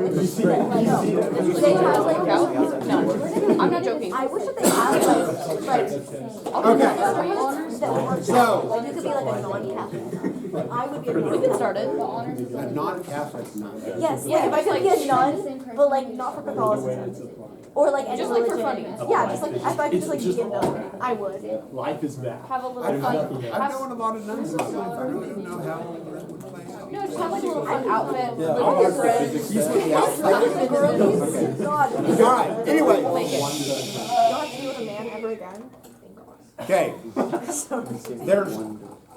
they have like no, I'm not joking. I wish that they had like Okay. So like you could be like a non-Catholic. I would be a We non. get started. a non-Catholic nun. Yes, yeah, if I could be a nun, but like not for Catholicism. Or like any Just like for religion. funny. Yeah, just like if I could just like be a nun, I would. Life is bad. Have a little I've fun. known a lot of nuns in my life. I really don't know how that would play out. No, just have like a little fun outfit. Yeah. With your friends. These were the outfits. God, All right, anyway. don't have to be with a man ever again. Thank God. Okay, there's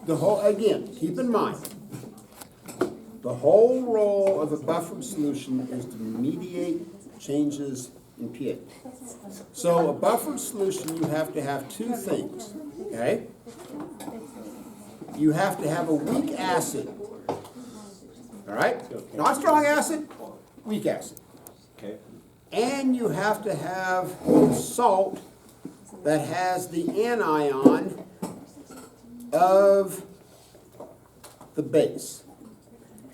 the whole, again, keep in mind, the whole role of a buffered solution is to mediate changes in pH. So a buffered solution, you have to have two things, okay? You have to have a weak acid, all right? Not strong acid, weak acid. Okay. And you have to have salt that has the anion of the base.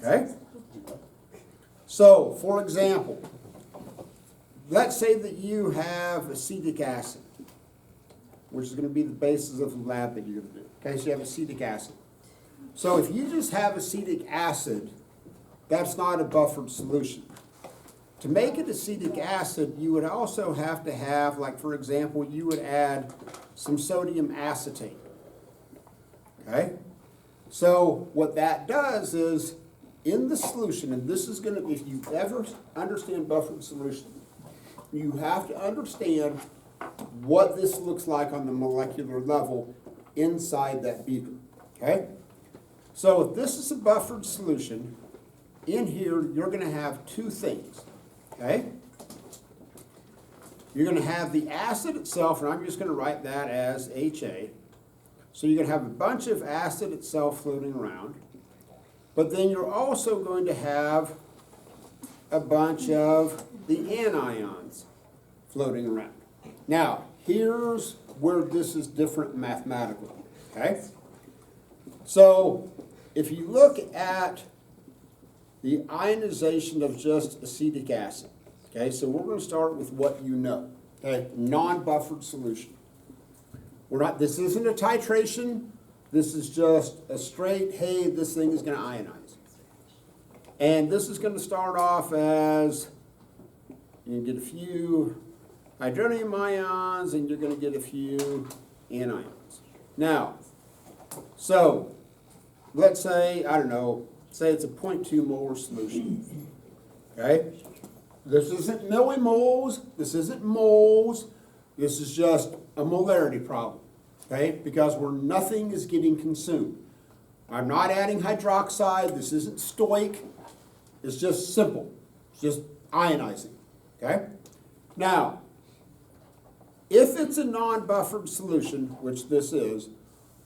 Okay? So, for example, let's say that you have acetic acid, which is going to be the basis of the lab that you're going to do. Okay, so you have acetic acid. So if you just have acetic acid, that's not a buffered solution. To make it acetic acid, you would also have to have, like for example, you would add some sodium acetate. Okay? So what that does is, in the solution, and this is going to, if you ever understand buffered solution, you have to understand what this looks like on the molecular level inside that beaker. Okay? So if this is a buffered solution, in here you're going to have two things. Okay? You're going to have the acid itself, and I'm just going to write that as HA. So you're going to have a bunch of acid itself floating around. But then you're also going to have a bunch of the anions floating around. Now, here's where this is different mathematically. Okay? So, if you look at the ionization of just acetic acid. Okay, so we're going to start with what you know. Okay, non-buffered solution. This isn't a titration. This is just a straight, hey, this thing is going to ionize. And this is going to start off as, you get a few hydronium ions, and you're going to get a few anions. Now, so, let's say, I don't know, say it's a 0.2 molar solution, okay? This isn't millimoles, this isn't moles, this is just a molarity problem, okay? Because where nothing is getting consumed. I'm not adding hydroxide, this isn't stoic, it's just simple, it's just ionizing, okay? Now, if it's a non-buffered solution, which this is,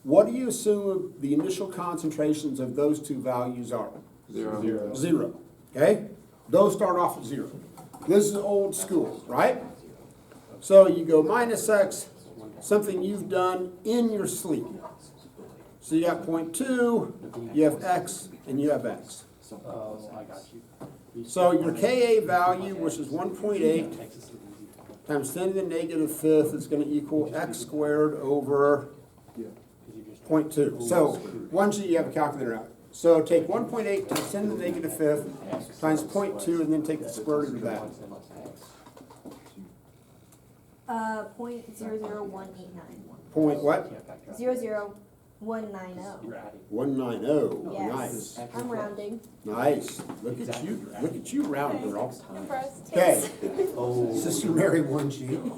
what do you assume the initial concentrations of those two values are? Zero. Zero. Okay? Those start off at zero. This is old school, right? So you go minus X, something you've done in your sleep. So you got 0.2, you have X, and you have X. I got you. So your Ka value, which is 1.8 times 10 to the negative fifth, is going to equal X squared over 0.2. So, once you have a calculator out. So take 1.8 times 10 to the negative fifth times 0.2 and then take the square root of that. 0.00189. Point what? 00190. 190. Yes. Nice. I'm rounding. Nice. Look at you. Look at you, round girl. Impressed. Okay. Oh. Sister Mary wants you. No,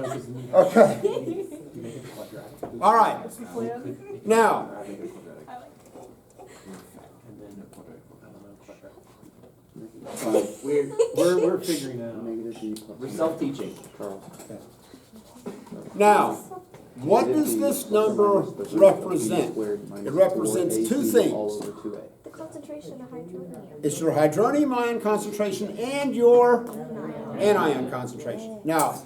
because you Okay. make it quadratic. All right. Now, And then I don't know, quadratic. We're figuring out. We're self-teaching, Carl. now, what does this number represent? It represents two things. The concentration of hydronium. It's your hydronium ion concentration and your anion concentration. Now,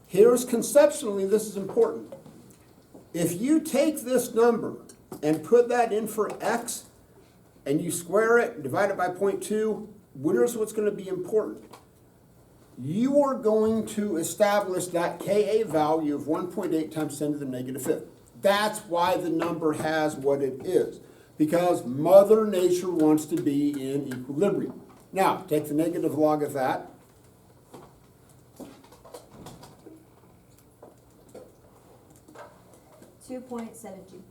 here's conceptually, this is important. If you take this number and put that in for X, and you square it and divide it by 0.2, here's what's going to be important. You are going to establish that Ka value of 1.8 times 10 to the negative fifth. That's why the number has what it is, because Mother Nature wants to be in equilibrium. Now, take the negative log of that. 2.72.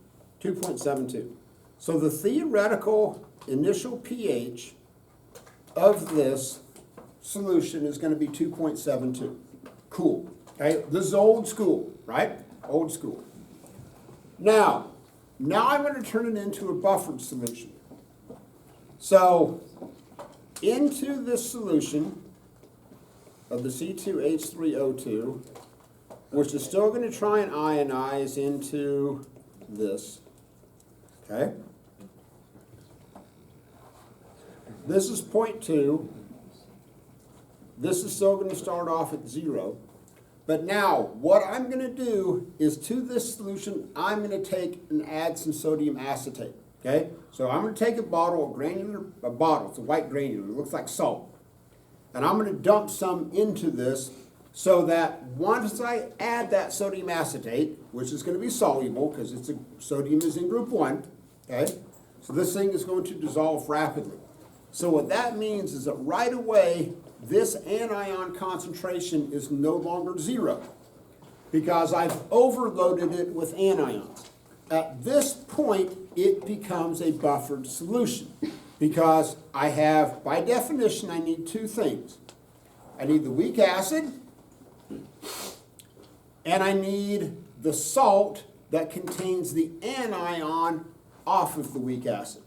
2.72. So the theoretical initial pH of this solution is going to be 2.72. Cool. Okay, this is old school, right? Old school. Now I'm going to turn it into a buffered solution. So into this solution of the C2H3O2, which is still going to try and ionize into this, okay? This is 0.2. This is still going to start off at 0. But now, what I'm going to do is to this solution, I'm going to take and add some sodium acetate, okay? So I'm going to take a bottle, a bottle, it's a white granular, it looks like salt. And I'm going to dump some into this so that once I add that sodium acetate, which is going to be soluble because sodium is in group 1, okay? So this thing is going to dissolve rapidly. So what that means is that right away, this anion concentration is no longer 0 because I've overloaded it with anions. At this point, it becomes a buffered solution because I have, by definition, I need two things. I need the weak acid and I need the salt that contains the anion off of the weak acid.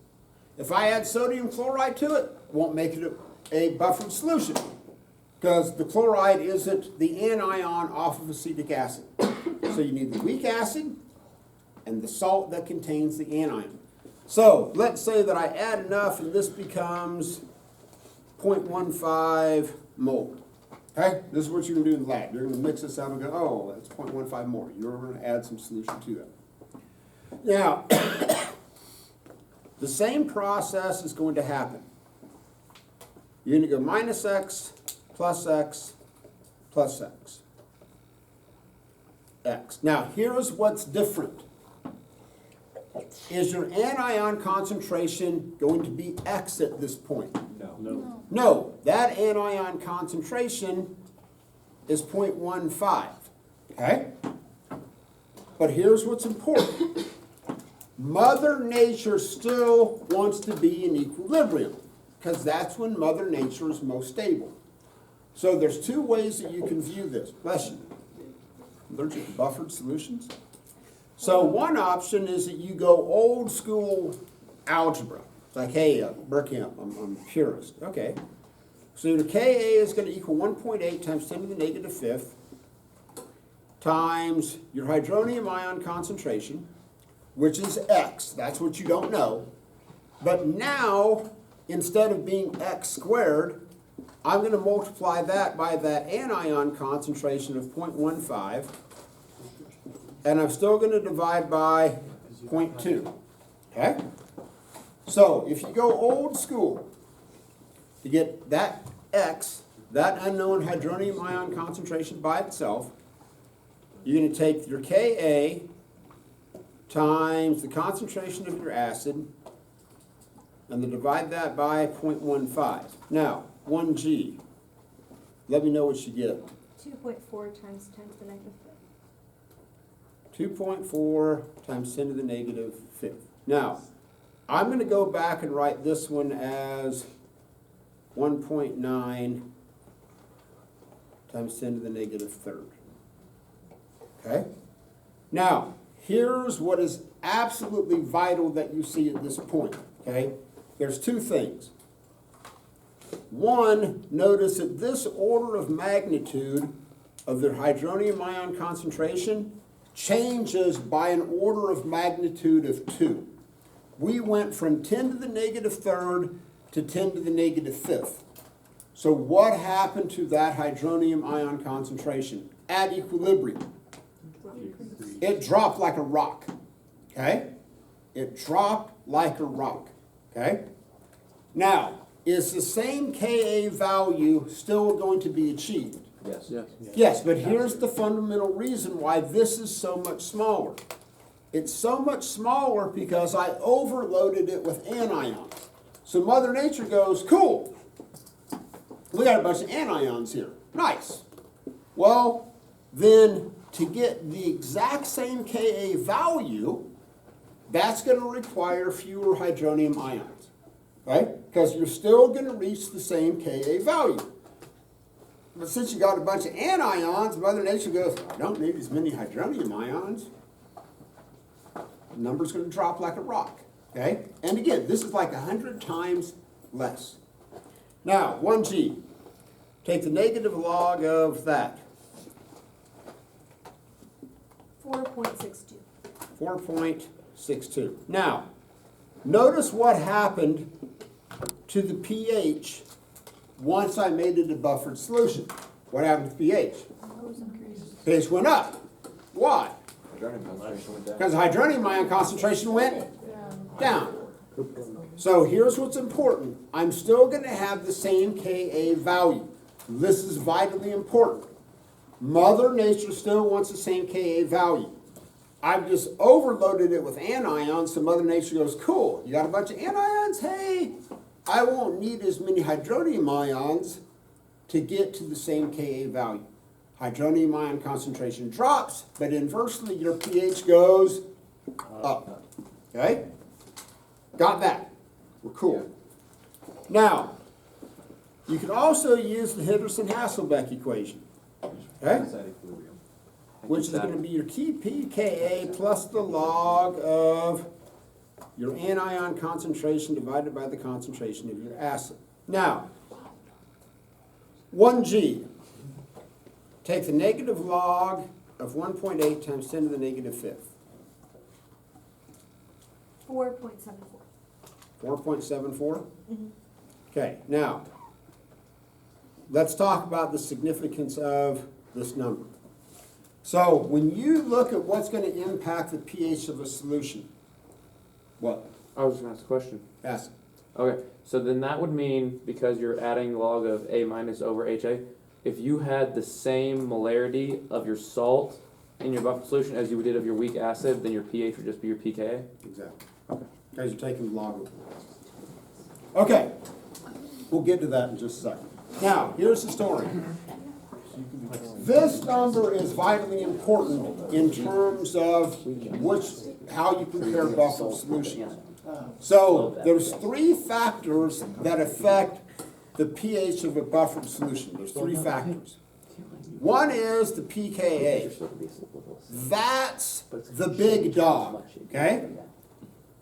If I add sodium chloride to it, it won't make it a buffered solution because the chloride isn't the anion off of acetic acid. So you need the weak acid and the salt that contains the anion. So let's say that I add enough and this becomes 0.15 mole. Okay, this is what you're going to do in the lab. You're going to mix this out and go, oh, that's 0.15 more. You're going to add some solution to that. Now, the same process is going to happen. You're going to go minus x, plus x, plus x. X. Now, here's what's different. Is your anion concentration going to be x at this point? No. No, that anion concentration is 0.15, okay? But here's what's important. Mother Nature still wants to be in equilibrium because that's when Mother Nature is most stable. So there's two ways that you can view this. Bless you. Allergic to buffered solutions? So one option is that you go old school algebra. It's like, hey, Burkamp, I'm a purist. Okay. So your Ka is going to equal 1.8 times 10 to the negative fifth times your hydronium ion concentration, which is x. That's what you don't know. But now, instead of being x squared, I'm going to multiply that by that anion concentration of 0.15, and I'm still going to divide by 0.2. Okay? So, if you go old school, to get that x, that unknown hydronium ion concentration by itself, you're going to take your Ka times the concentration of your acid, and then divide that by 0.15. Now, 1G. Let me know what you get. 2.4 times 10 to the negative 2.4 times 10 to the negative fifth. Now, I'm going to go back and write this one as 1.9 times 10 to the negative third. Okay? Now, here's what is absolutely vital that you see at this point. Okay? There's two things. One, notice that this order of magnitude of their hydronium ion concentration changes by an order of magnitude of 2. We went from 10 to the negative third to 10 to the negative fifth. So what happened to that hydronium ion concentration at equilibrium? It dropped like a rock. Okay? It dropped like a rock. Okay? Now, is the same Ka value still going to be achieved? Yes. Yes. Yes, but here's the fundamental reason why this is so much smaller. It's so much smaller because I overloaded it with anions. So Mother Nature goes, cool, we got a bunch of anions here. Nice. Well, then to get the exact same Ka value, that's going to require fewer hydronium ions, right? Because you're still going to reach the same Ka value. But since you got a bunch of anions, Mother Nature goes, I don't need as many hydronium ions. The number's going to drop like a rock, okay? And again, this is like 100 times less. Now, 1G. Take the negative log of that. 4.62. 4.62. Now, notice what happened to the pH once I made it a buffered solution. What happened to pH? pH went up. Why? Because the hydronium ion concentration went down. So here's what's important. I'm still going to have the same Ka value. This is vitally important. Mother Nature still wants the same Ka value. I've just overloaded it with anions, so Mother Nature goes, cool, you got a bunch of anions? Hey, I won't need as many hydronium ions to get to the same Ka value. Hydronium ion concentration drops, but inversely your pH goes up. Okay? Got that? We're cool. Now, you can also use the Henderson-Hasselbeck equation. Okay? Which is going to be your key pKa plus the log of your anion concentration divided by the concentration of your acid. Now, 1G. Take the negative log of 1.8 times 10 to the negative fifth. 4.74. 4.74? Okay, now, let's talk about the significance of this number. So, when you look at what's going to impact the pH of a solution, what? I was going to ask a question. Ask. Okay, so then that would mean, because you're adding log of A minus over HA, if you had the same molarity of your salt in your buffer solution as you did of your weak acid, then your pH would just be your pKa? Exactly. Okay. Because you're taking the log of it. Okay, we'll get to that in just a second. Now, here's the story. This number is vitally important in terms of how you prepare buffer solutions. So there's three factors that affect the pH of a buffered solution. There's three factors. One is the pKa. That's the big dog, okay?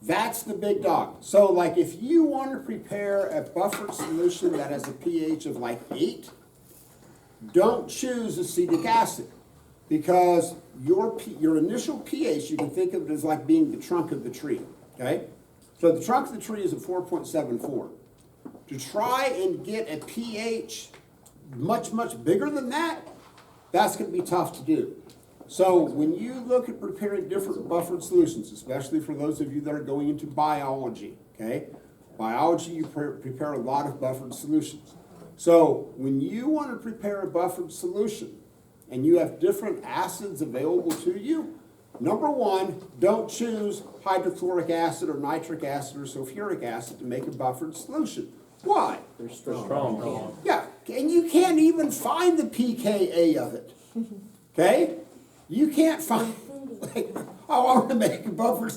That's the big dog. So like if you want to prepare a buffered solution that has a pH of like 8, don't choose acetic acid because your initial pH, you can think of it as like being the trunk of the tree, okay? So the trunk of the tree is at 4.74. To try and get a pH much, much bigger than that, that's going to be tough to do. So when you look at preparing different buffered solutions, especially for those of you that are going into biology, okay? Biology, you prepare a lot of buffered solutions. So when you want to prepare a buffered solution and you have different acids available to you, number one, don't choose hydrochloric acid or nitric acid or sulfuric acid to make a buffered solution. Why? They're strong. Yeah, and you can't even find the pKa of it. Okay? You can't find, like, I want to make a buffered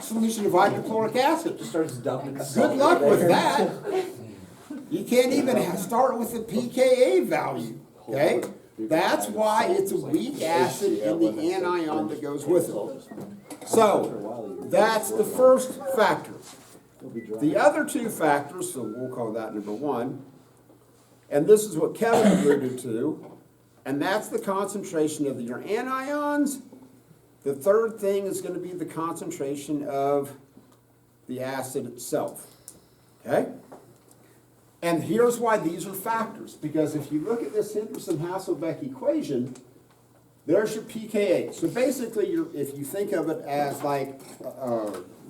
solution of hydrochloric acid. Just starts dumping Good salt luck right with there. that. You can't even start with the pKa value, okay? That's why it's a weak acid in the anion that goes with it. So, that's the first factor. The other two factors, so we'll call that number one, and this is what Kevin alluded to, and that's the concentration of your anions. The third thing is going to be the concentration of the acid itself, okay? And here's why these are factors, because if you look at this Henderson-Hasselbeck equation, there's your pKa. So basically, if you think of it as like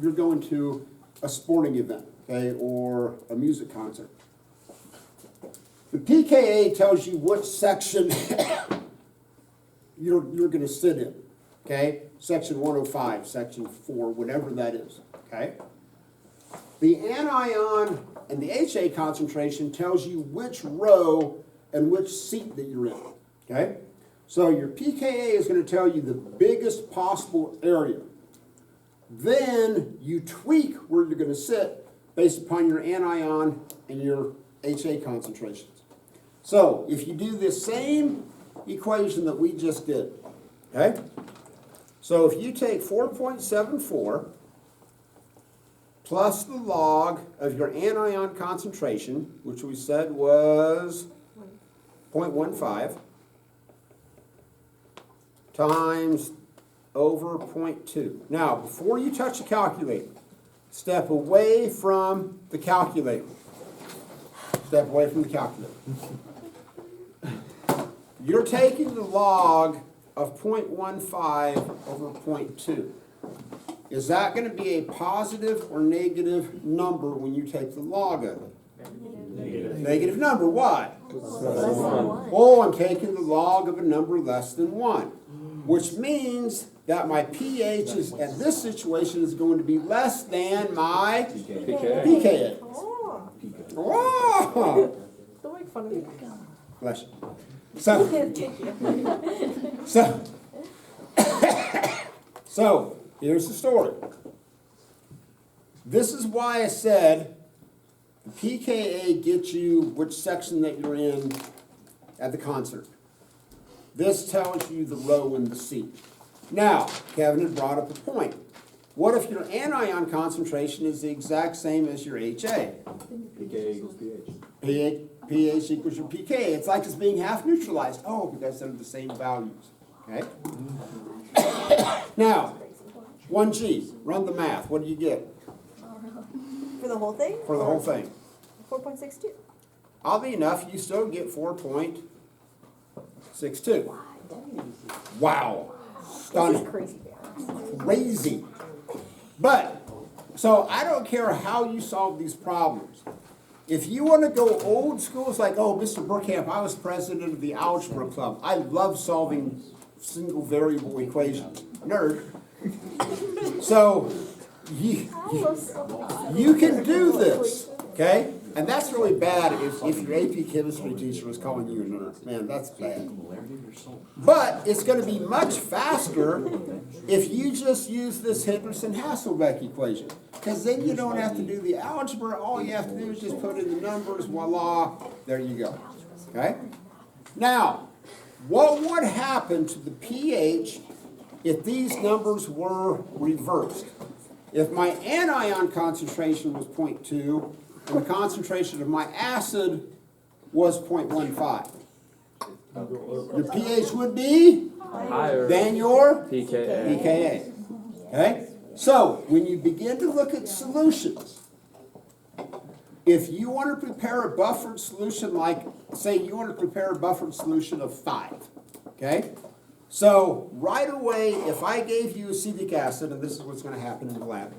you're going to a sporting event, okay, or a music concert. The pKa tells you which section you're going to sit in, okay? Section 105, section 4, whatever that is, okay? The anion and the HA concentration tells you which row and which seat that you're in, okay? So your pKa is going to tell you the biggest possible area. Then you tweak where you're going to sit based upon your anion and your HA concentrations. So if you do this same equation that we just did, okay? So if you take 4.74 plus the log of your anion concentration, which we said was 0.15, times over 0.2. Now, before you touch the calculator, step away from the calculator. Step away from the calculator. You're taking the log of 0.15 over 0.2. Is that going to be a positive or negative number when you take the log of it? Negative number. Why? Oh, I'm taking the log of a number less than 1, which means that my pH is, at this situation, is going to be less than my pKa. Oh. Don't make fun of me. Bless you. So, here's the story. This is why I said the pKa gets you which section that you're in at the concert. This tells you the row and the seat. Now, Kevin had brought up a point. What if your anion concentration is the exact same as your HA? pKa equals pH. pH equals your pK. It's like it's being half neutralized. Oh, because they're the same values. Okay? Now, 1G, run the math. What do you get? For the whole thing? For the whole thing. 4.62. Oddly enough, you still get 4.62. Wow. Stunning. Crazy. But, so I don't care how you solve these problems. If you want to go old school, it's like, oh, Mr. Burkamp, I was president of the Algebra Club. I love solving single variable equations. Nerd. So, you can do this, okay? And that's really bad if your AP chemistry teacher was calling you a nerd. Man, that's bad. But it's going to be much faster if you just use this Henderson-Hasselbeck equation. Because then you don't have to do the algebra. All you have to do is just put in the numbers, voila, there you go. Okay? Now, what would happen to the pH if these numbers were reversed? If my anion concentration was 0.2 and the concentration of my acid was 0.15, your pH would be Higher than your pKa. pKa. Okay? So, when you begin to look at solutions, if you want to prepare a buffered solution, like, say you want to prepare a buffered solution of 5, okay? So, right away, if I gave you acetic acid, and this is what's going to happen in the lab,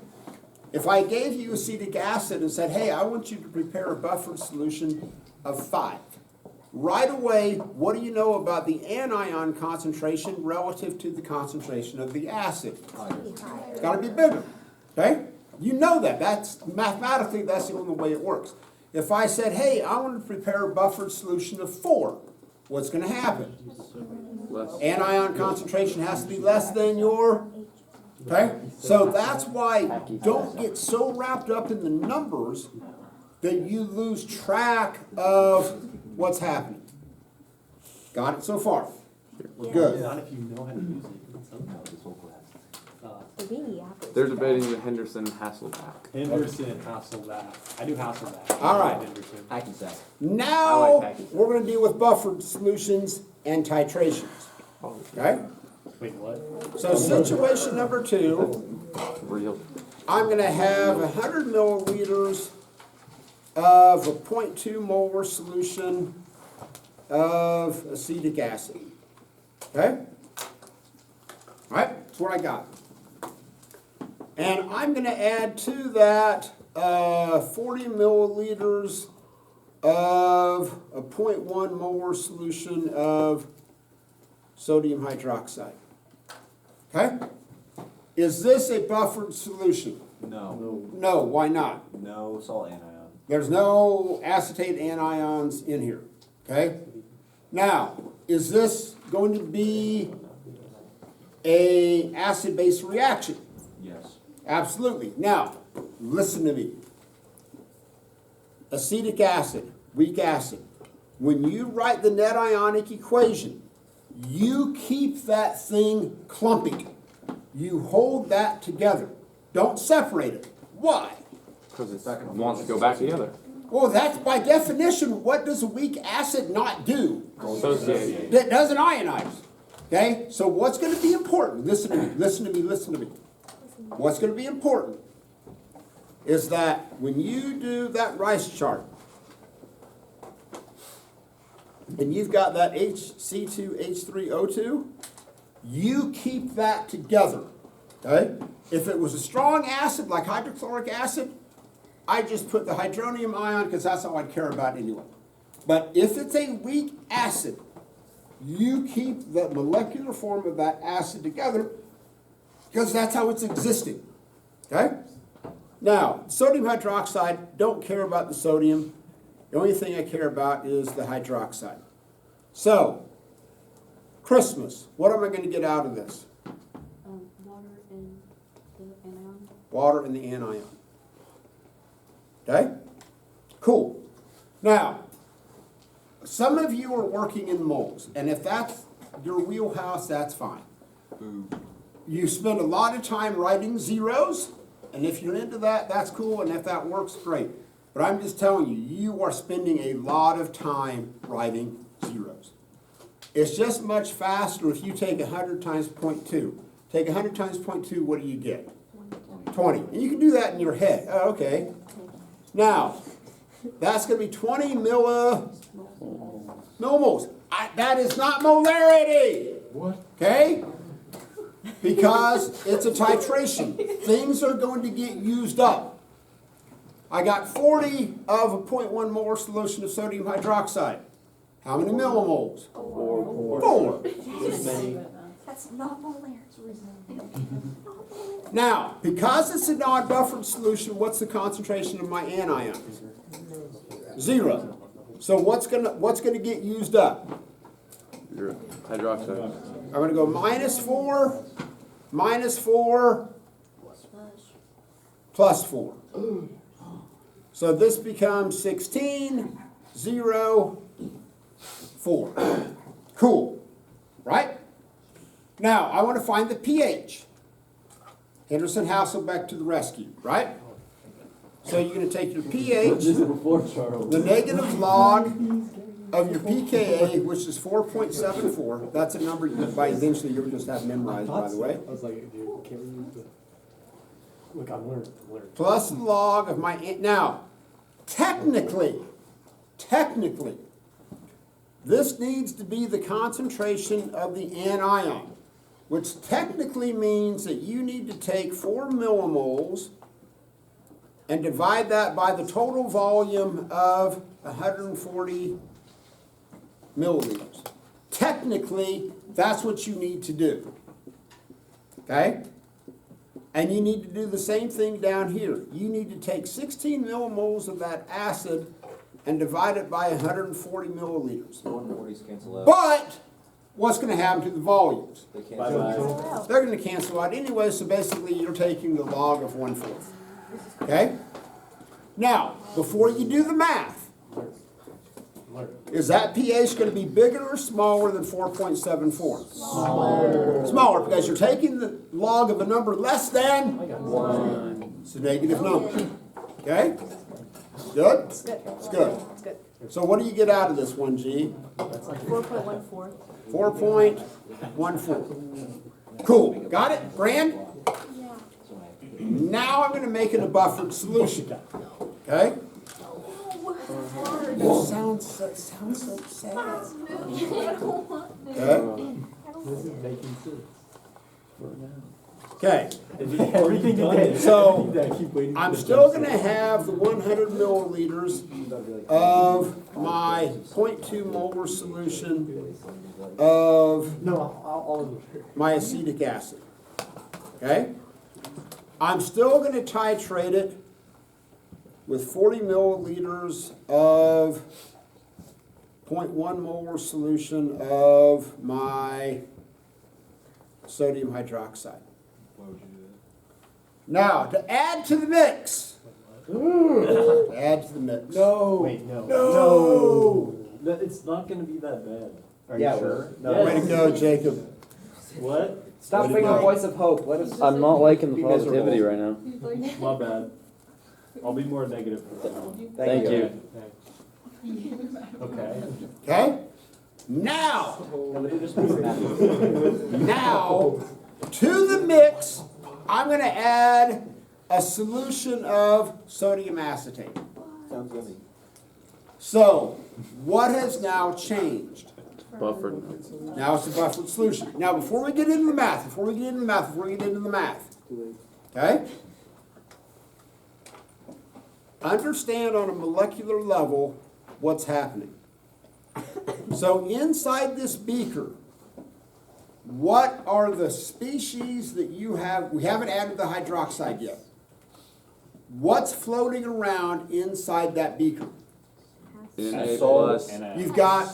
if I gave you acetic acid and said, hey, I want you to prepare a buffered solution of 5, right away, what do you know about the anion concentration relative to the concentration of the acid? It's got to be bigger, okay? You know that. That's mathematically, that's the only way it works. If I said, hey, I want to prepare a buffered solution of 4, what's going to happen? Anion concentration has to be less than your, okay? So that's why don't get so wrapped up in the numbers that you lose track of what's happening. Got it so far? We're good. Not if you know how to use it. They're debating the Henderson-Hasselbeck. Henderson, Hasselbeck. I do Hasselbeck. All right. Henderson. Hackensack. Now, I like Hackensack. we're going to deal with buffered solutions and titrations. Okay? Wait, what? So situation number 2, Real. I'm going to have 100 milliliters of a 0.2 molar solution of acetic acid. Okay? All right, that's what I got. And I'm going to add to that 40 milliliters of a 0.1 molar solution of sodium hydroxide. Okay? Is this a buffered solution? No, No, why not? no salt anion. There's no acetate anions in here. Okay? Now, is this going to be a acid-base reaction? Yes. Absolutely. Now, listen to me. Acetic acid, weak acid. When you write the net ionic equation, you keep that thing clumpy. You hold that together. Don't separate it. Why? Because it wants to go back together. Well, that's by definition, what does a weak acid not do? Associated. It doesn't ionize. Okay? So what's going to be important? Listen to me, listen to me, listen to me. What's going to be important is that when you do that rice chart, and you've got that HC2H3O2, you keep that together. Okay? If it was a strong acid like hydrochloric acid, I just put the hydronium ion because that's all I'd care about anyway. But if it's a weak acid, you keep the molecular form of that acid together because that's how it's existing. Okay? Now, sodium hydroxide, don't care about the sodium. The only thing I care about is the hydroxide. So, Christmas, what am I going to get out of this? Water and the anion. Water and the anion. Okay? Cool. Now, some of you are working in moles, and if that's your wheelhouse, that's fine. You spend a lot of time writing zeros, and if you're into that, that's cool, and if that works, great. But I'm just telling you, you are spending a lot of time writing zeros. It's just much faster if you take 100 times 0.2. Take 100 times 0.2, what do you get? 20. And you can do that in your head. Oh, okay. Now, that's going to be 20 millimoles. That is not molarity. What? Okay? Because it's a titration. Things are going to get used up. I got 40 of a 0.1 molar solution of sodium hydroxide. How many millimoles? 4. That's not molar. Now, because it's a non-buffered solution, what's the concentration of my anion? 0. So what's gonna get used up? Your hydroxide. I'm gonna go -4, -4, +4. So this becomes 16, 0, 4. Cool, right? Now, I want to find the pH. Henderson Hasselbeck to the rescue, right? So you're going to take your pH, the negative log of your pKa, which is 4.74. That's a number that by eventually you'll just have memorized, by the way. I was like, dude, can't we use the... Look, I'm learning. Plus the log of my... Now, technically, this needs to be the concentration of the anion, which technically means that you need to take 4 millimoles and divide that by the total volume of 140 milliliters. Technically, that's what you need to do. Okay? And you need to do the same thing down here. You need to take 16 millimoles of that acid and divide it by 140 milliliters. 140s cancel out. But what's going to happen to the volumes? They cancel out. They're going to cancel out anyway, so basically you're taking the log of 1/4. Okay? Now, before you do the math, is that pH going to be bigger or smaller than 4.74? Smaller, because you're taking the log of a number less than 1. It's a negative number. Okay? Good? It's good. It's good. It's good. So what do you get out of this 1G? 4.14. 4.14. Cool. Got it? Brand? Now I'm going to make it a buffered solution. Okay? It sounds so sad. Okay? This is making sense. Okay, Everything today. So, I keep waiting I'm for the still jump gonna have the 100 milliliters of my 0.2 molar solution of scare. No, all of them. my acetic acid. Okay? I'm still gonna titrate it with 40 milliliters of 0.1 molar solution of my sodium hydroxide. Why would you do Now, to add to the mix. To add to the mix. No. Wait, no. No. No, it's not gonna be that bad. Are Yeah, you sure? No. Way to go, Jacob. What? Stop Way to being a go. voice of hope. Let us. I'm not liking the Be miserable. positivity right now. My bad. I'll be more negative from now on. Thank you. Okay. Okay? Now, now, to the mix, I'm gonna add a solution of sodium acetate. Sounds yummy. So, what has now changed? Buffered. Now it's a buffered solution. Now, before we get into the math, okay? Understand on a molecular level what's happening. So inside this beaker, what are the species that you have? We haven't added the hydroxide yet. What's floating around inside that beaker? Na Salt plus. and You've got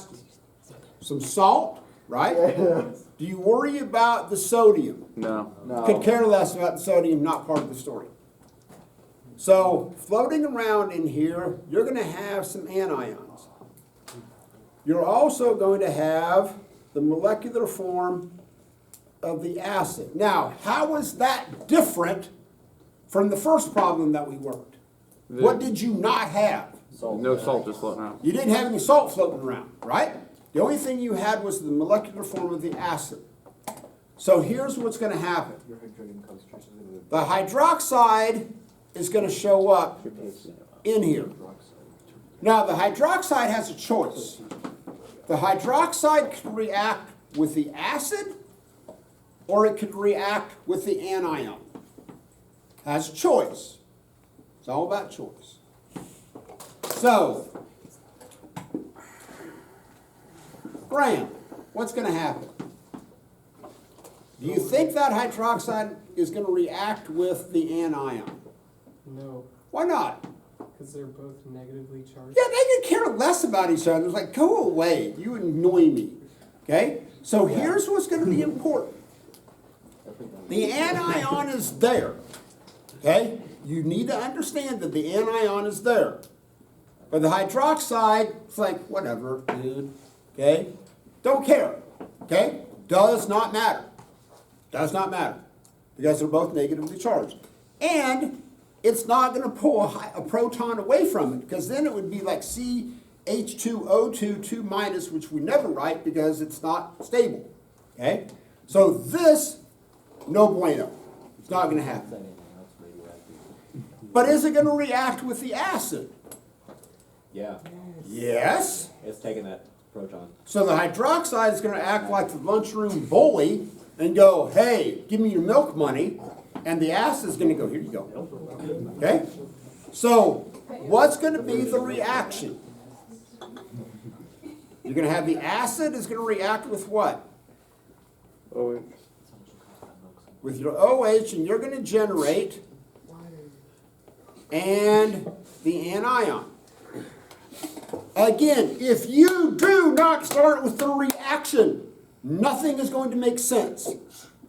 some salt, right? Do you worry about the sodium? No. Could care less about the sodium, not part of the story. So, floating around in here, you're going to have some anions. You're also going to have the molecular form of the acid. Now, how is that different from the first problem that we worked? What did you not have? No salt just floating around. You didn't have any salt floating around, right? The only thing you had was the molecular form of the acid. So here's what's going to happen. The hydroxide is going to show up in here. Now, the hydroxide has a choice. The hydroxide could react with the acid, or it could react with the anion. Has a choice. It's all about choice. So, Graham, what's going to happen? Do you think that hydroxide is going to react with the anion? No, Why not? because they're both negatively charged. Yeah, they could care less about each other. It's like, go away. You annoy me. Okay? So here's what's going to be important. The anion is there. Okay? You need to understand that the anion is there. But the hydroxide, it's like, whatever, dude. Okay? Don't care. Okay? Does not matter. Does not matter. Because they're both negatively charged. And it's not going to pull a proton away from it, because then it would be like CH2O2 2 minus, which we never write because it's not stable. Okay? So this, no bueno. It's not going to happen. But is it going to react with the acid? Yeah, Yes. it's taking that proton. So the hydroxide is going to act like the lunchroom bully and go, hey, give me your milk money. And the acid is going to go, here you go. Okay? So what's going to be the reaction? You're going to have the acid is going to react with what? Oh, With your OH, and you're going to generate and the anion. Again, if you do not start with the reaction, nothing is going to make sense.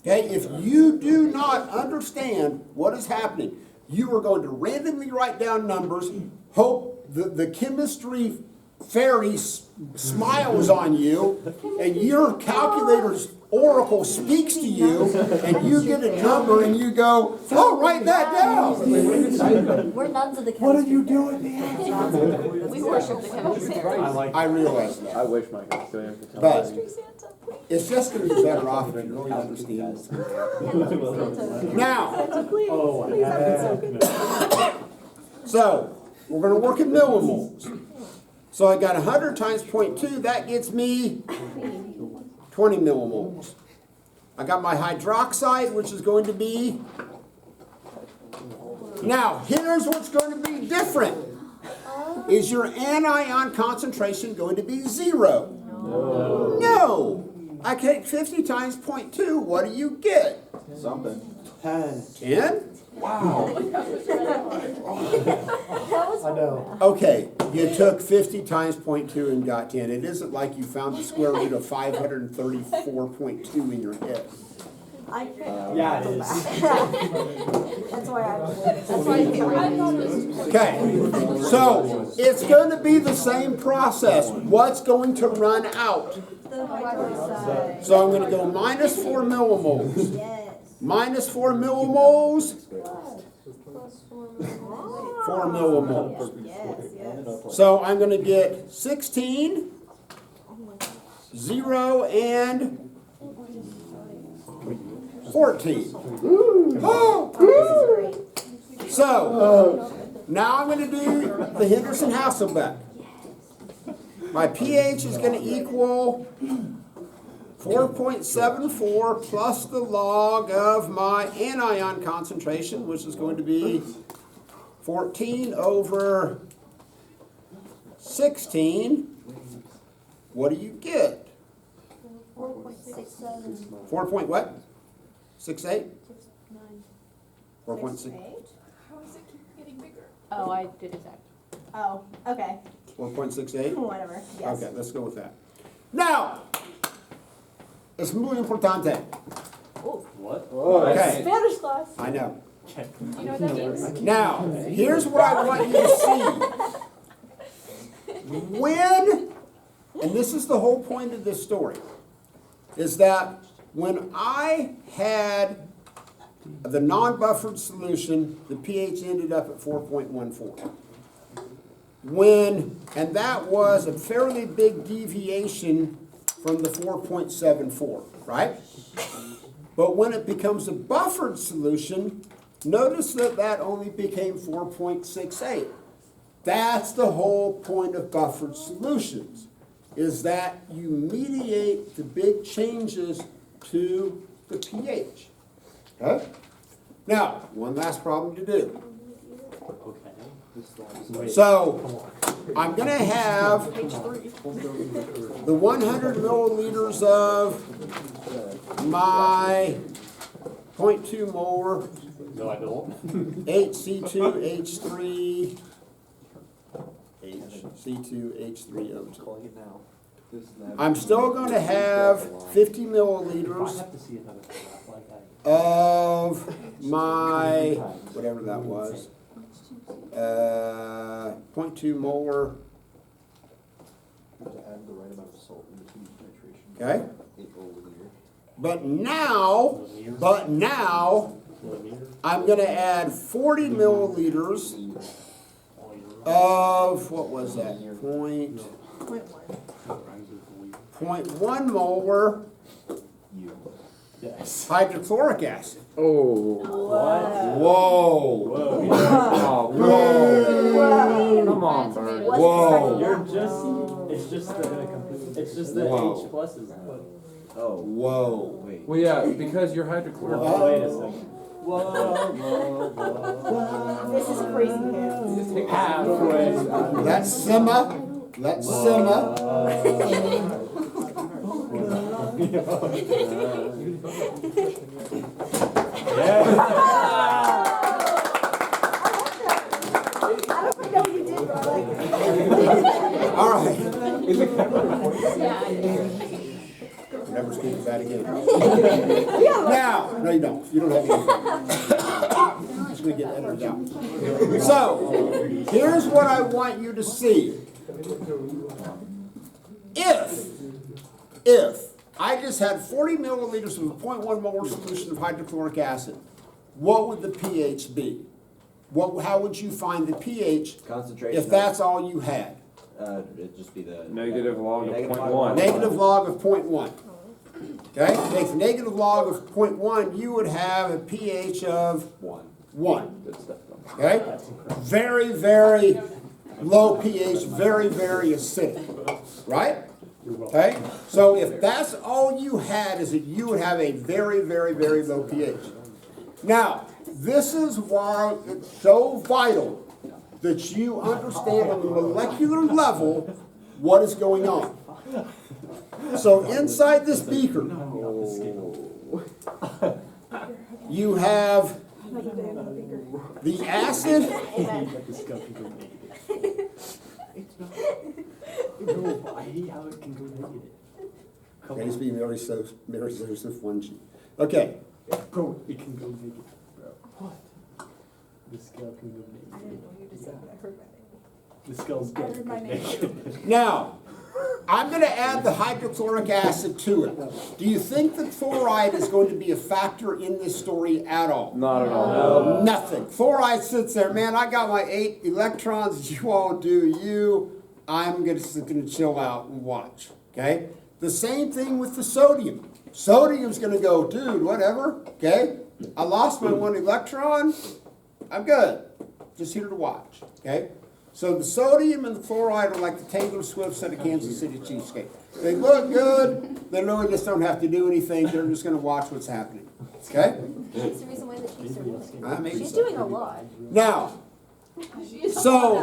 Okay? If you do not understand what is happening, you are going to randomly write down numbers, hope the chemistry fairy smiles on you, and your calculator's oracle speaks to you, and you get a number, and you go, oh, write that down. We're nuns of the chemistry. What are you doing, man? We worship the chemistry fairy. I realize that. I wish my calculator could tell But me. it's just going to be better off if you really understand. Now, Oh, heck. so we're going to work in millimoles. So I got 100 times 0.2, that gets me 20 millimoles. I got my hydroxide, which is going to be, now, here's what's going to be different. Is your anion concentration going to be 0? No. I take 50 times 0.2, what do you get? Something. 10. 10? Wow. I know. Okay, you took 50 times 0.2 and got 10. It isn't like you found the square root of 534.2 in your head. Yeah, it is. That's why I. That's why I thought it was. Okay, so it's going to be the same process. What's going to run out? The hydroxide. So I'm going to go minus 4 millimoles. Yes. Minus 4 millimoles, Plus 4 4 millimoles. Yes, yes. So I'm going to get 16, 0, and 14. Oh, So, now I'm going to do the Henderson-Hasselbeck. My pH is going to equal 4.74 plus the log of my anion concentration, which is going to be 14 over 16. What do you get? 4.67. 4 point what? 68? 4.6. How does it keep getting bigger? Oh, I did exact. Oh, okay. 4.68? Whatever. Yes. Okay, let's go with that. Now, es muy importante. What? Okay, Spanish class. I know. Do you know what that means? Now, here's what I want you to see. When, and this is the whole point of this story, is that when I had the non-buffered solution, the pH ended up at 4.14. And that was a fairly big deviation from the 4.74, right? But when it becomes a buffered solution, notice that that only became 4.68. That's the whole point of buffered solutions, is that you mediate the big changes to the pH. Okay? Now, one last problem to do. Okay. So, I'm going to have the 100 milliliters of my 0.2 molar No, I don't. HC2H3 HC2H3O2. Calling it now. I'm still going to have 50 I milliliters have to see another graph like that. of my, whatever that was, 0.2 molar, To add the right amount of salt in the heat titration. okay? 8 milliliter. But now, I'm going to add 40 milliliters of, what was that, 0.1 molar Yes. hydrochloric acid. Oh. Whoa. Oh, whoa. Come on, That's Bird. amazing. Whoa. You're just, it's just the Whoa. H pluses. Oh, Whoa. wait. Well, yeah, because your hydrochloric. Wait a second. This is crazy, man. Halfway. Let's simmer. Let's simmer. I don't know what you did, but I like it. All right. Yeah, I did. Never speak of that again. Now, no, you don't. You don't have anything. It's going to get edited out. So, here's what I want you to see. If I just had 40 milliliters of a 0.1 molar solution of hydrochloric acid, what would the pH be? How would you find the pH Concentration. if that's all you had? It'd just be the Negative log of Negative 0.1. Negative log of 0.1. Okay? Take the negative log of 0.1, you would have a pH of 1. Good stuff. Okay? Very, very low pH, very, very acidic. Right? Okay? So if that's all you had, is that you would have a very, very, very low pH. Now, this is why it's so vital that you understand on the molecular level what is going on. So inside this beaker, you have the acid. I hate how it can go negative. Okay, it's being very Joseph 1G. Okay, Bro, it can go negative, bro. What? The scale can go I negative. didn't know you just said that. I heard my name. The scale's I heard my name. negative. now, I'm going to add the hydrochloric acid to it. Do you think that fluoride is going to be a factor in this story at all? Not at all. Nothing. Fluoride sits there, man, I got my 8 electrons, you all do you. I'm just going to chill out and watch, okay? The same thing with the sodium. Sodium's going to go, dude, whatever, okay? I lost my 1 electron, I'm good. Just here to watch, okay? So the sodium and the fluoride are like the Taylor Swifts at a Kansas City cheesecake. They look good, they really just don't have to do anything, they're just going to watch what's happening, okay? That's the reason why the Chiefs are winning. Maybe She's so. doing a lot. Now, so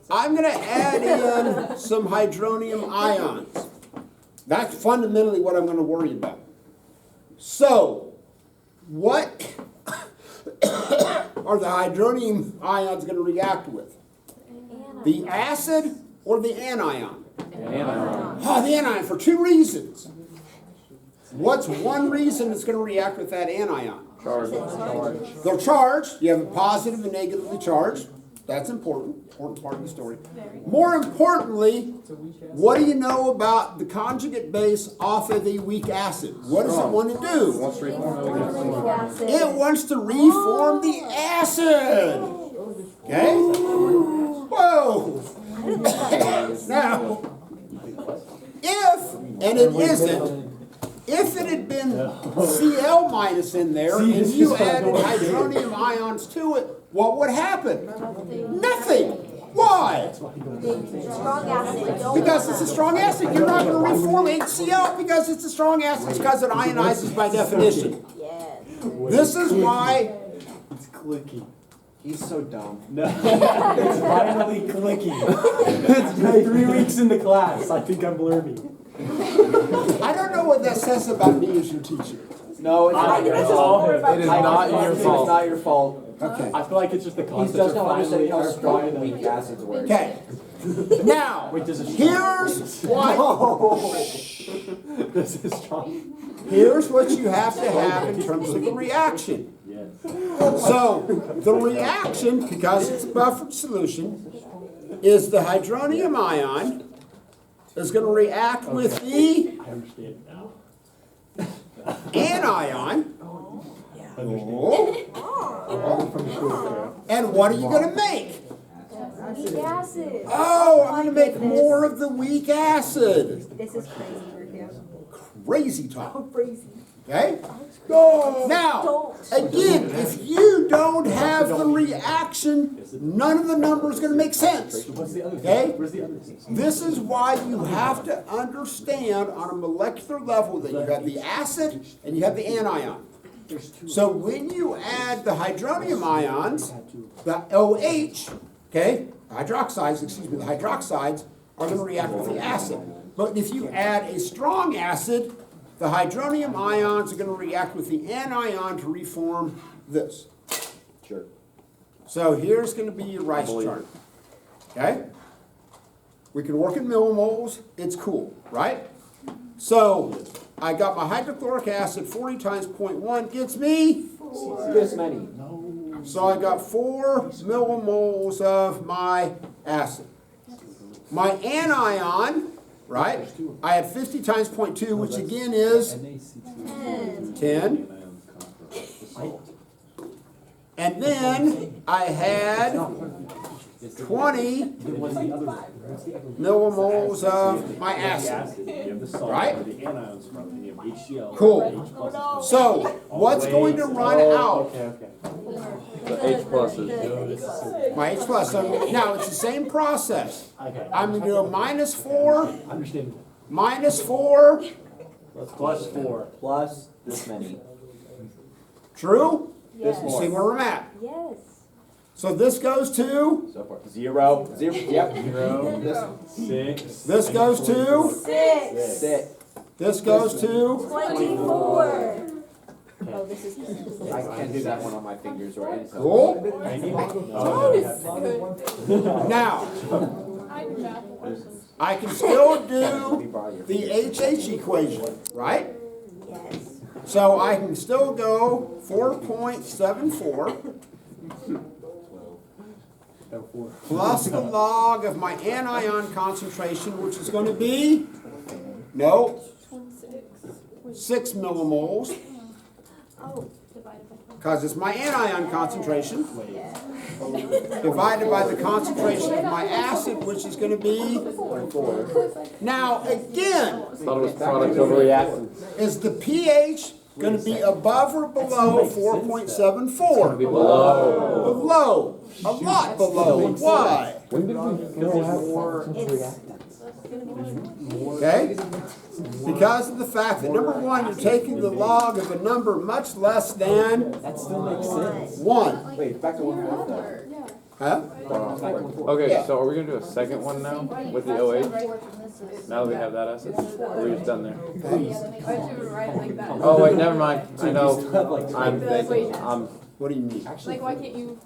I'm going to add in some hydronium ions. That's fundamentally what I'm going to worry about. So, what are the hydronium ions going to react with? The acid or the anion? Anion. Oh, the anion for 2 reasons. What's one reason it's going to react with that anion? Charge. They're charged. You have a positive and negatively charged. That's important part of the story. More importantly, what do you know about the conjugate base off of the weak acid? What does it want to do? Wants to reform Acid. It wants to reform the acid. Okay? Whoa! Now, if, and it isn't, if it had been Cl minus in there and you added hydronium ions to it, what would happen? Nothing. Why? Strong acid. Don't Because it's a strong acid. You're not going to reform HCl because it's a strong acid. It's because it ionizes by definition. Yes. This is why. It's clicky. He's so dumb. No, it's finally clicking. It's been 3 weeks in the class. I think I'm learning. I don't know what that says about me as your teacher. No, it's not your fault. It is not your It's fault. not your fault. Okay. I feel like it's just the He concept does of not understand finally how are strong trying weak to. acids work. Okay. Now, Wait, does it strong? here's what. This is strong. Here's what you have to have in terms of the reaction. Yes. So, the reaction, because it's a buffered solution, is the hydronium ion is going to react with the I understand now. anion. Understand. Oh. From school. And what are you going to make? Weak acid. Oh, I'm going to make more of the weak acid. This is crazy, Rick. Crazy talk. Crazy. Okay? Now, Don't. again, if you don't have the reaction, none of the numbers are going to make sense. What's the other Okay? thing? Where's the other thing? This is why you have to understand on a molecular level that you have the acid and you have the anion. So when you add the hydronium ions, the OH, okay, the hydroxides are going to react with the acid. But if you add a strong acid, the hydronium ions are going to react with the anion to reform this. Sure. So here's going to be your rice chart. Okay? We can work in millimoles. It's cool, right? So I got my hydrochloric acid, 40 times 0.1 gets me. This many. So I got 4 millimoles of my acid. My anion, right? I had 50 times 0.2, which again is 10. And then I had 20 millimoles of my acid. You have the salt, Right? where the anions from, and you have HCl. Cool. H plus. So what's going to run out? Okay, okay. The H pluses. My H plus. So now it's the same process. Okay. I'm going to do a -4 Understand. minus 4, Plus 4. Plus this many. true? Yes. You see where we're at? Yes. So this goes to, So far. 0. 0. Yep. 0. 6. this goes to, 6. 6. this goes to, 24. Oh, this is good. I can't do that one on my fingers or anything. cool? Oh, Now, I do math lessons. I can still Let do me borrow your the HH equation, right? Yes. So I can still go 4.74 plus the log of my anion concentration, which is going to be, no, 6 millimoles, Oh. Divided by 12. because it's my anion concentration, Yeah. divided by the concentration of my acid, which is going to be, 4. now again, Thought it was product over reactants. is the pH going to be above or below 4.74? Below. Below, a lot below, why? When did we fill out Okay? Because of the fact that number one, you're taking the log of a number much less than that still makes sense. 1. Wait, back to 1. Huh? Okay, so are we gonna do a second one now with the OH? Now that we have that acid? Or are we just done there? I should write it like that. Oh, wait, never mind. I know. I'm The thinking, equation. What do you mean? Like, why can't you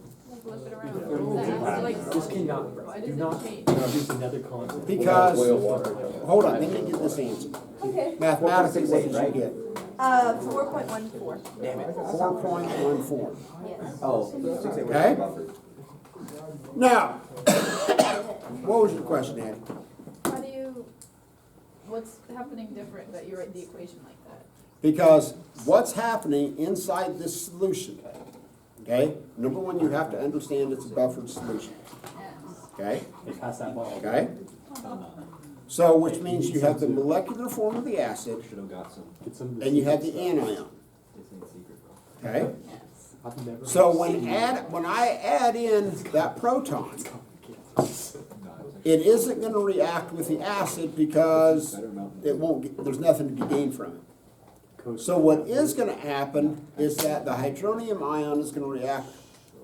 flip it around? Like, This cannot, why do does not it change? introduce another concept. Because, hold on, let me get this answer. Okay. Mathematically, what did you get? 4.14. Damn it. 4.14. Yes. Oh. 6, 8, Okay. Now, what was your question, Andy? How do you, what's happening different that you write the equation like that? Because what's happening inside this solution, okay? Number one, you have to understand it's a buffered solution, okay? They pass that ball. Okay? So, which means you have the molecular form of the acid, Should have got some. Get some. and you have the anion, This ain't secret, bro. okay? I've never So when I add in that proton, it isn't gonna react with the acid because it won't, there's nothing to be gained from it. So what is gonna happen is that the hydronium ion is gonna react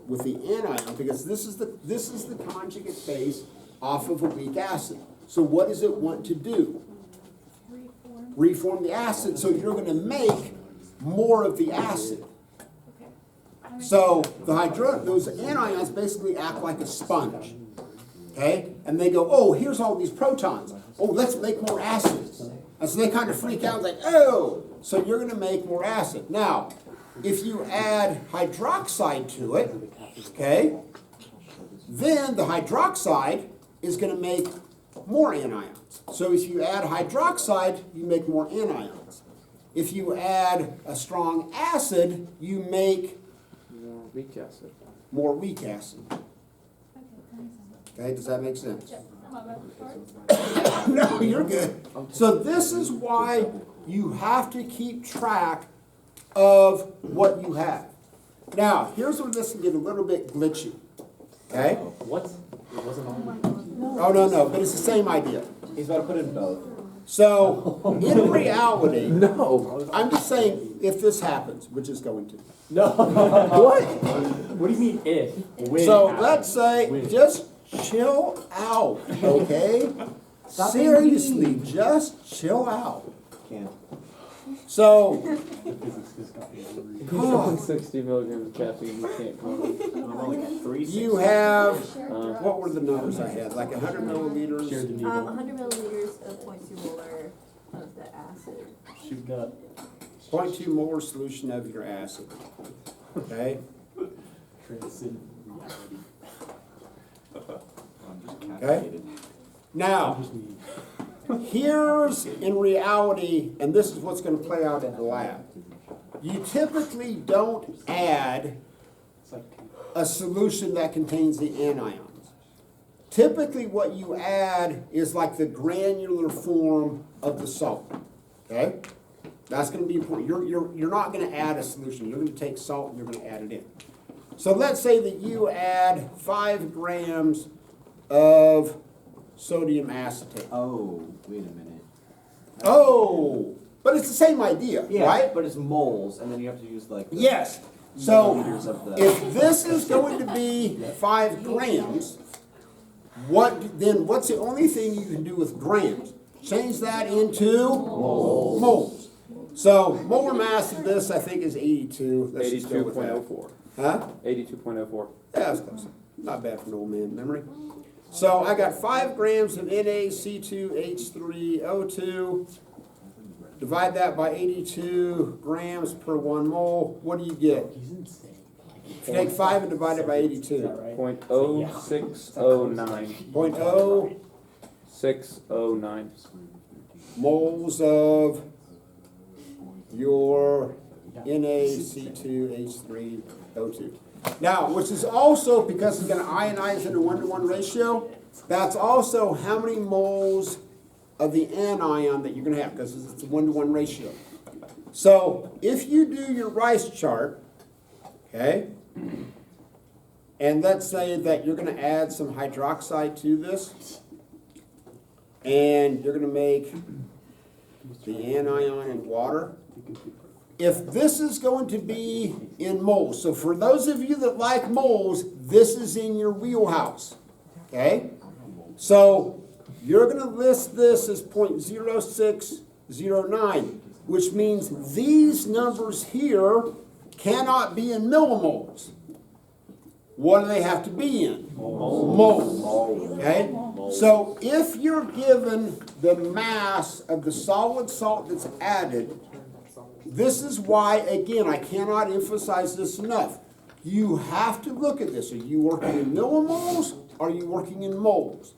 with the anion because this is the conjugate base off of a weak acid. So what does it want to do? Reform the acid, so you're gonna make more of the acid. So those anions basically act like a sponge, okay? And they go, oh, here's all these protons. Oh, let's make more acid. And so they kind of freak out like, oh, so you're gonna make more acid. Now, if you add hydroxide to it, okay, then the hydroxide is gonna make more anions. So if you add hydroxide, you make more anions. If you add a strong acid, you make Weak acid. more weak acid. Okay, does that make sense? No, you're good. So this is why you have to keep track of what you have. Now, here's where this can get a little bit glitchy. Okay? What? It wasn't on. Oh, no, but it's the same idea. He's about to put in both. So, in reality, No. I'm just saying if this happens, which is going to. No. What? What do you mean if? When So happens? let's say, When? just chill out, okay? Seriously, just chill out. Can't. So, Physics just got me angry. He's on 60 milligrams of caffeine, you can't come Like 3, 6. you have, what were the numbers I had? Like 100 Shared the milliliters? needle. 100 milliliters of 0.2 molar of the acid. Shoot up. 0.2 molar solution of your acid. Okay? Transcend reality. I'm just Okay. caffeinated. Now, Just me. here's in reality, and this is what's going to play out in the lab. You typically don't add It's like a solution that contains the anions. Typically what you add is like the granular form of the salt, okay? That's gonna be important. You're not gonna add a solution. You're gonna take salt and you're gonna add it in. So let's say that you add 5 grams of sodium acetate. Oh, wait a minute. Oh, but it's the same idea, Yeah, right? but it's moles, and then you have to use like the Yes. So milliliters of the. if this is going to be 5 grams, what's the only thing you can do with grams? Change that into moles. So molar mass of this, I think, is 82. Let's just go with that. 82.04. Huh? 82.04. Yeah, that's close. Not bad for an old man memory. So I got 5 grams of NaC2H3O2. Divide that by 82 grams per 1 mole. What do you get? If you take 5 and divide it by 82. 0.0609. 0.0609 moles of your NaC2H3O2. Now, which is also, because it's going to ionize in a 1-to-1 ratio, that's also how many moles of the anion that you're going to have, because it's a 1-to-1 ratio. So, if you do your rice chart, okay, and let's say that you're going to add some hydroxide to this, and you're going to make the anion in water. If this is going to be in moles, so for those of you that like moles, this is in your wheelhouse, okay? So you're going to list this as 0.0609, which means these numbers here cannot be in millimoles. What do they have to be in? Moles. Okay? So if you're given the mass of the solid salt that's added, this is why, again, I cannot emphasize this enough. You have to look at this. Are you working in millimoles? Or are you working in moles?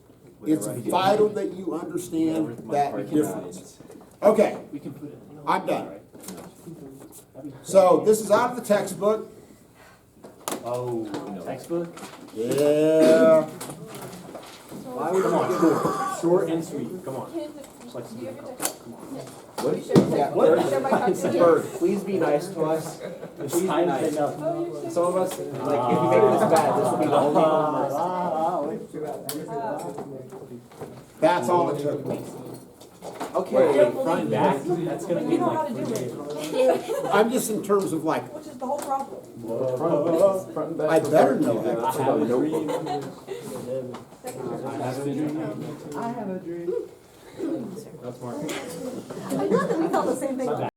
It's vital that you understand that difference. Okay, I'm done. So this is out of the textbook. Oh, textbook? Yeah. Come on, short and sweet, come on. Can, do you have a text? What? You share Yeah, what? Bird. Share my copy. Bird, please be nice to us. It's Please be time nice. enough. Oh, you're sharing. Some of us, like, if you make this bad, this will be the only That's all it took me. Okay. Front and back, that's gonna be You know how like to do 3 it. days. I'm just in terms of like, Which is the whole problem. Front and back. I better know I that. have a dream. I have a dream. That's Mark. I know that we felt the same thing.